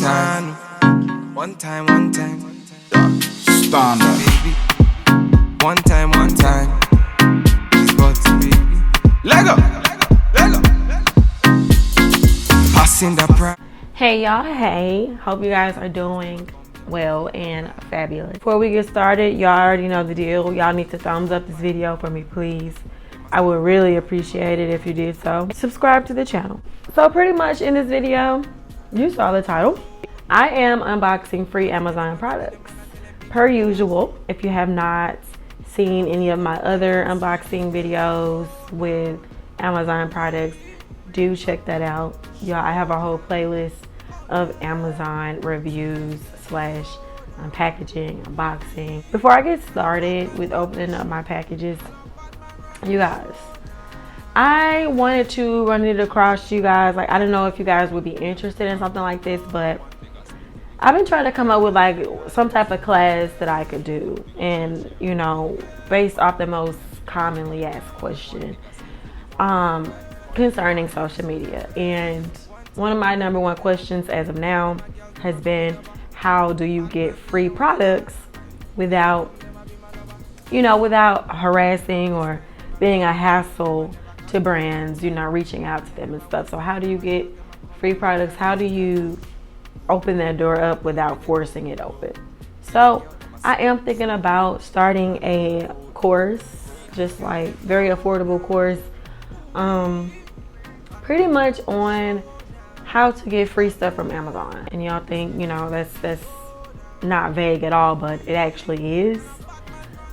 time. One time, one time. Standard. Baby. One time, one time. It's Bodzy, baby. Lego, Lego. Passing the prize. Hey y'all, hey. Hope you guys are doing well and fabulous. Before we get started, y'all already know the deal. Y'all need to thumbs up this video for me, please. I would really appreciate it if you did so. Subscribe to the channel. So pretty much in this video, you saw the title. I am unboxing free Amazon products. Per usual, if you have not seen any of my other unboxing videos with Amazon products, do check that out. Y'all, I have a whole playlist of Amazon reviews slash packaging, unboxing. Before I get started with opening up my packages, you guys, I wanted to run it across you guys. Like, I don't know if you guys would be interested in something like this, but I've been trying to come up with like some type of class that I could do, and you know, based off the most commonly asked question concerning social media. And one of my number one questions as of now has been, how do you get free products without, you know, without harassing or being a hassle to brands, you know, reaching out to them and stuff. So how do you get free products? How do you open that door up without forcing it open? So I am thinking about starting a course, just like very affordable course, pretty much on how to get free stuff from Amazon. And y'all think, you know, that's not vague at all, but it actually is,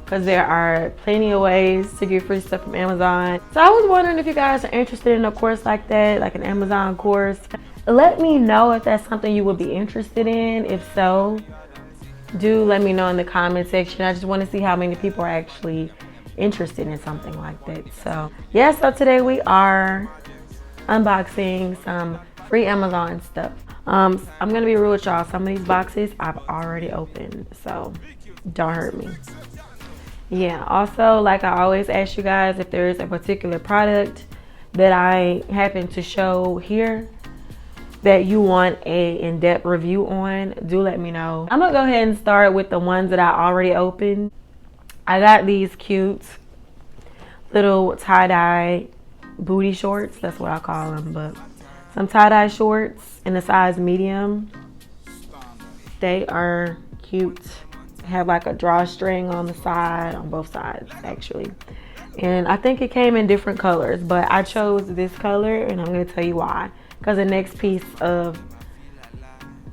because there are plenty of ways to get free stuff from Amazon. So I was wondering if you guys are interested in a course like that, like an Amazon course. Let me know if that's something you would be interested in. If so, do let me know in the comment section. I just want to see how many people are actually interested in something like that. So yeah, so today we are unboxing some free Amazon stuff. I'm gonna be real with y'all. Some of these boxes I've already opened, so don't hurt me. Yeah, also, like I always ask you guys, if there is a particular product that I happen to show here that you want a in-depth review on, do let me know. I'm gonna go ahead and start with the ones that I already opened. I got these cute little tie-dye booty shorts, that's what I call them, but some tie-dye shorts in the size medium. They are cute. Have like a drawstring on the side, on both sides actually, and I think it came in different colors, but I chose this color and I'm going to tell you why. Because the next piece of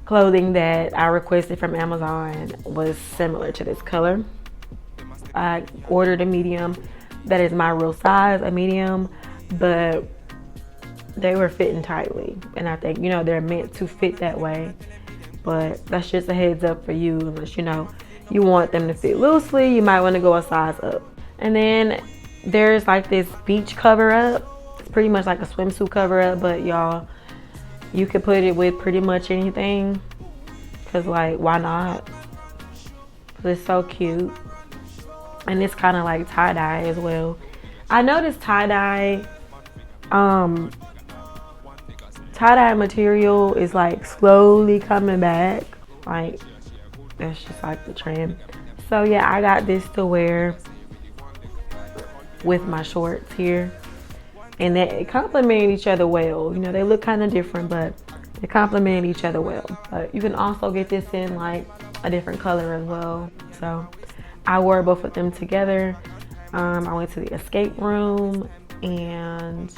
clothing that I requested from Amazon was similar to this color. I ordered a medium. That is my real size, a medium, but they were fitting tightly, and I think, you know, they're meant to fit that way, but that's just a heads up for you. Unless, you know, you want them to fit loosely, you might want to go a size up. And then there's like this beach cover up. It's pretty much like a swimsuit cover up, but y'all, you could put it with pretty much anything, because like, why not? It's so cute, and it's kind of like tie-dye as well. I noticed tie-dye material is like slowly coming back. Like, that's just like the trend. So yeah, I got this to wear with my shorts here, and they complement each other well. You know, they look kind of different, but they complement each other well. But you can also get this in like a different color as well. So I wore both of them together. I went to the escape room and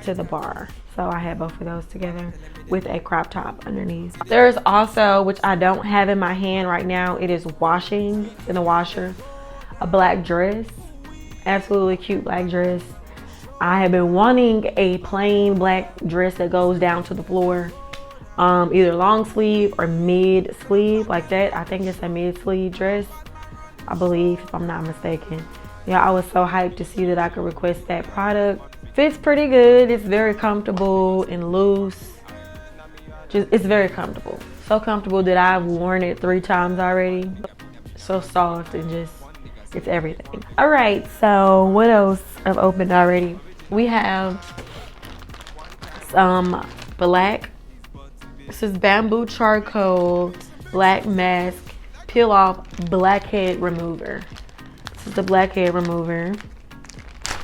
to the bar, so I had both of those together with a crop top underneath. There's also, which I don't have in my hand right now, it is washing in the washer, a black dress, absolutely cute black dress. I have been wanting a plain black dress that goes down to the floor, either long sleeve or mid sleeve like that. I think it's a mid sleeve dress, I believe, if I'm not mistaken. Yeah, I was so hyped to see that I could request that product. Fits pretty good. It's very comfortable and loose. It's very comfortable. So comfortable that I've worn it 3 times already. So soft and just, it's everything. All right, so what else I've opened already? We have some black This is bamboo charcoal black mask peel off blackhead remover. This is the blackhead remover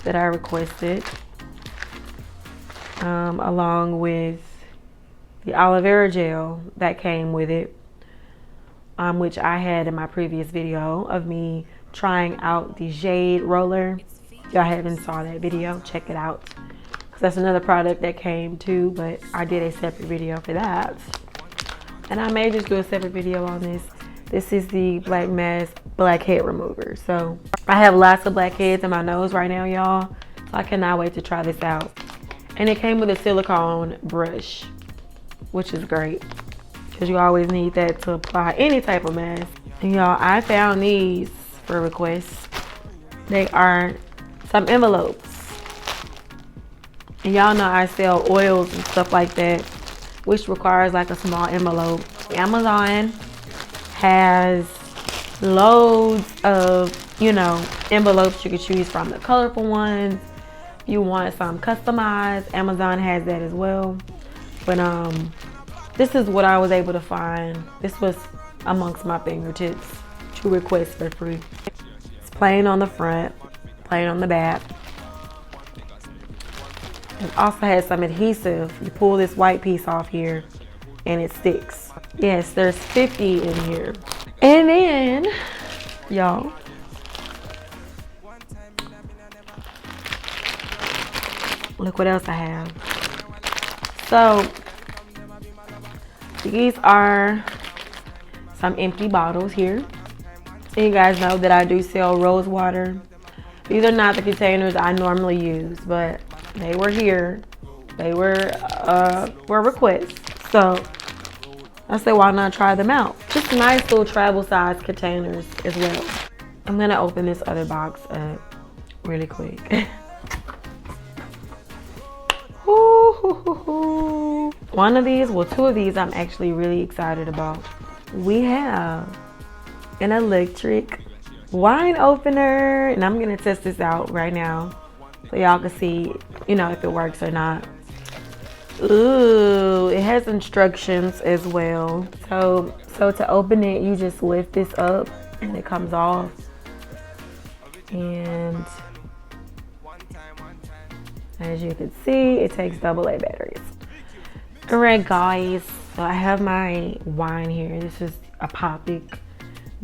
that I requested, along with the aloe vera gel that came with it, which I had in my previous video of me trying out the jade roller. If y'all haven't saw that video, check it out, because that's another product that came too, but I did a separate video for that, and I may just do a separate video on this. This is the black mask blackhead remover. So I have lots of blackheads in my nose right now, y'all, so I cannot wait to try this out. And it came with a silicone brush, which is great, because you always need that to apply any type of mask. And y'all, I found these for requests. They are some envelopes. And y'all know I sell oils and stuff like that, which requires like a small envelope. Amazon has loads of, you know, envelopes you can choose from. The colorful ones. If you want some customized, Amazon has that as well. But this is what I was able to find. This was amongst my fingertips to request for free. It's plain on the front, plain on the back. It also has some adhesive. You pull this white piece off here and it sticks. Yes, there's 50 in here. And then, y'all, look what else I have. So, these are some empty bottles here. And you guys know that I do sell rose water. These are not the containers I normally use, but they were here. They were requests. So I said, why not try them out? Just nice little travel size containers as well. I'm gonna open this other box up really quick. One of these, well, two of these I'm actually really excited about. We have an electric wine opener, and I'm gonna test this out right now so y'all can see, you know, if it works or not. Ooh, it has instructions as well. So to open it, you just lift this up and it comes off. And as you can see, it takes AA batteries. All right, guys, so I have my wine here. This is Apothic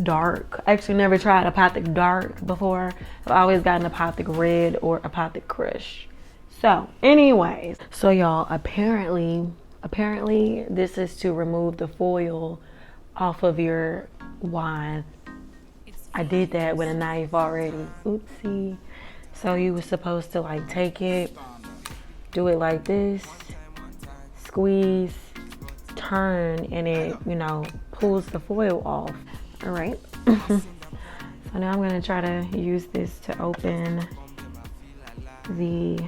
Dark. I actually never tried Apothic Dark before. I've always gotten Apothic Red or Apothic Crush. So anyways, so y'all, apparently this is to remove the foil off of your wine. I did that with a knife already. Oopsie. So you were supposed to like take it, do it like this, squeeze, turn, and it, you know, pulls the foil off. All right. So now I'm gonna try to use this to open the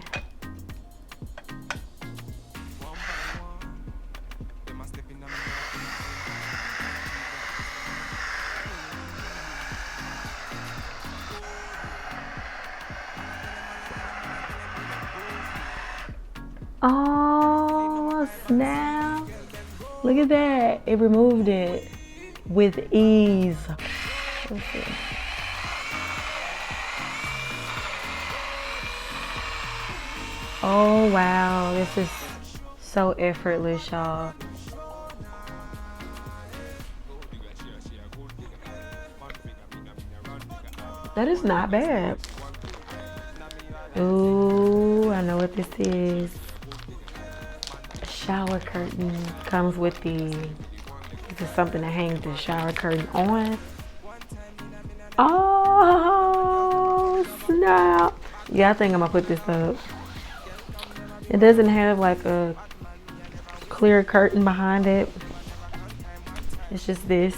oh, snap. Look at that. It removed it with ease. Let's see. Oh, wow. This is so effortless, y'all. That is not bad. Ooh, I know what this is. A shower curtain. Comes with the, this is something to hang the shower curtain on. Oh, snap. Yeah, I think I'm gonna put this up. It doesn't have like a clear curtain behind it. It's just this.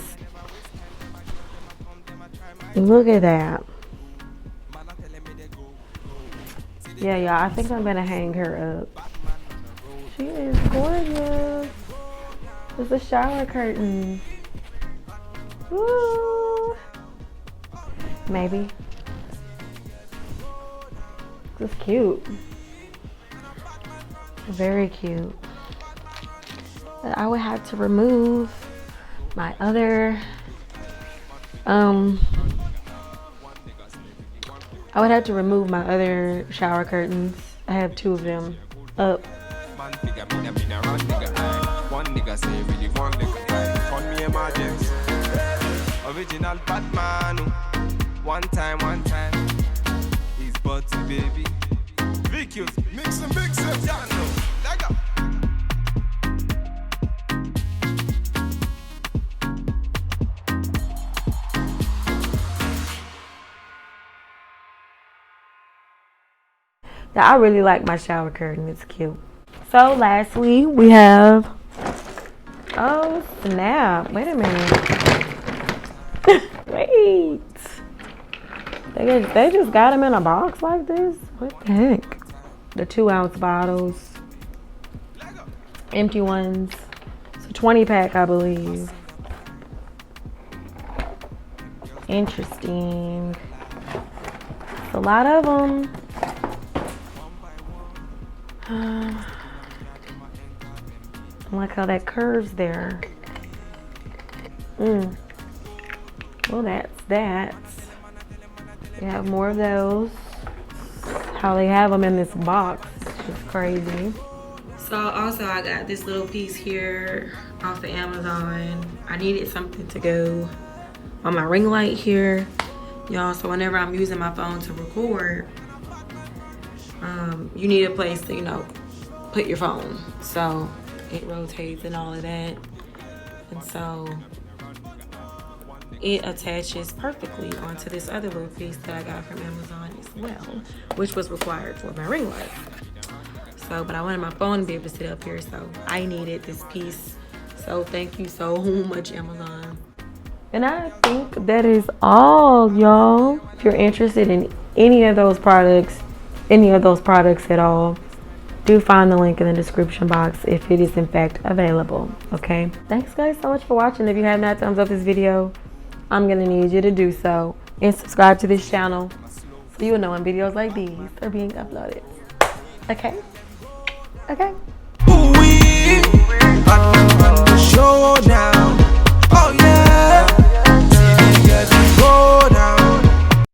Look at that. Yeah, y'all, I think I'm gonna hang her up. She is gorgeous. It's a shower curtain. Woo. Maybe. This is cute. Very cute. I would have to remove my other shower curtains. I have 2 of them up. One nigga say really one nigga on me emergency. Original Batman. One time. He's Bodzy, baby. VQs, mix it. Yeah, no. Lego. Now, I really like my shower curtain. It's cute. So lastly, we have, oh snap, wait a minute. Wait. They just got them in a box like this? What the heck? The 2-ounce bottles. Empty ones. It's a 20-pack, I believe. Interesting. It's a lot of them. I like how that curves there. Well, that's that. We have more of those. How they have them in this box is crazy. So also I got this little piece here off of Amazon. I needed something to go on my ring light here, y'all. So whenever I'm using my phone to record, you need a place to, you know, put your phone. So it rotates and all of that. And so it attaches perfectly onto this other little piece that I got from Amazon as well, which was required for my ring light. So, but I wanted my phone to be able to sit up here, so I needed this piece. So thank you so much, Amazon. And I think that is all, y'all. If you're interested in any of those products at all, do find the link in the description box if it is in fact available. Okay, thanks guys so much for watching. If you have not thumbs up this video, I'm gonna need you to do so and subscribe to this channel so you'll know when videos like these are being uploaded. Okay. Show now.